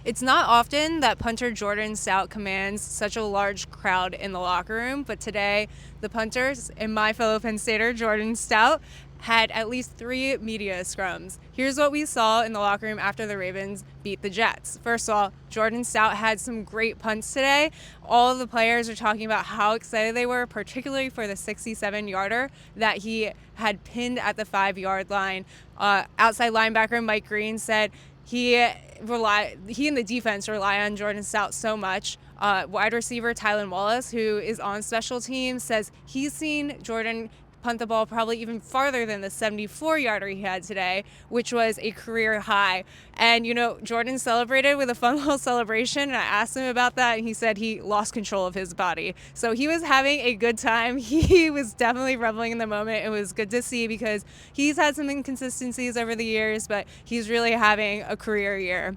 It's not often that punter Jordan Stout commands such a large crowd in the locker room, but today the punters and my fellow Penn Stater, Jordan Stout, had at least 3 media scrums. Here's what we saw in the locker room after the Ravens beat the Jets. First of all, Jordan Stout had some great punts today. All of the players are talking about how excited they were, particularly for the 67-yarder that he had pinned at the 5-yard line. Outside linebacker Mike Green said he and the defense rely on Jordan Stout so much. Wide receiver Tylan Wallace, who is on special teams, says he's seen Jordan punt the ball probably even farther than the 74-yarder he had today, which was a career high. And, Jordan celebrated with a fun little celebration, and I asked him about that, and he said he lost control of his body. So he was having a good time. He was definitely reveling in the moment. It was good to see because he's had some inconsistencies over the years, but he's really having a career year.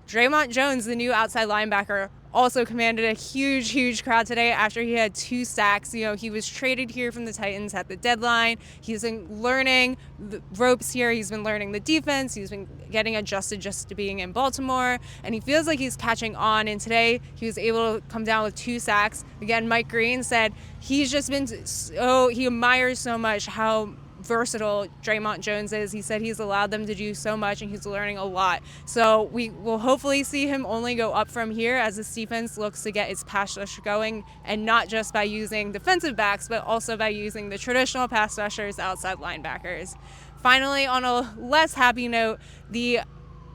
Dre'Mont Jones, the new outside linebacker, also commanded a huge crowd today after he had 2 sacks. He was traded here from the Titans at the deadline. He's been learning the ropes here. He's been learning the defense. He's been getting adjusted just to being in Baltimore, and he feels like he's catching on. And today he was able to come down with 2 sacks. Again, Mike Green said he admires so much how versatile Dre'Mont Jones is. He said he's allowed them to do so much and he's learning a lot. So we will hopefully see him only go up from here as this defense looks to get its pass rush going, and not just by using defensive backs, but also by using the traditional pass rushers, outside linebackers. Finally, on a less happy note, the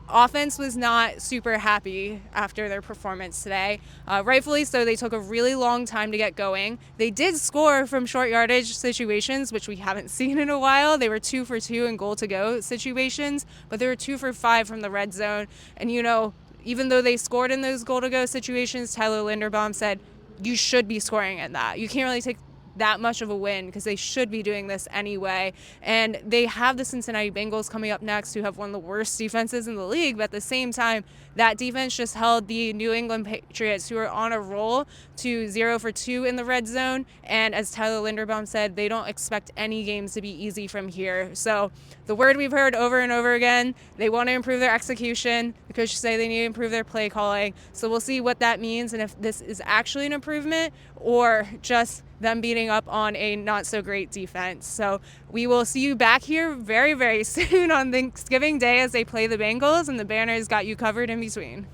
offense was not super happy after their performance today. Rightfully so, they took a really long time to get going. They did score from short yardage situations, which we haven't seen in a while. They were 2 for 2 in goal to go situations, but they were 2 for 5 from the red zone. And even though they scored in those goal to go situations, Tyler Linderbaum said, you should be scoring in that. You can't really take that much of a win because they should be doing this anyway. And they have the Cincinnati Bengals coming up next, who have one of the worst defenses in the league, but at the same time, that defense just held the New England Patriots, who are on a roll, to 0 for 2 in the red zone. And as Tyler Linderbaum said, they don't expect any games to be easy from here. So the word we've heard over and over again, they want to improve their execution. The coaches say they need to improve their play calling. So we'll see what that means and if this is actually an improvement or just them beating up on a not so great defense. So we will see you back here very, very soon on Thanksgiving Day as they play the Bengals, and the Banners got you covered in between.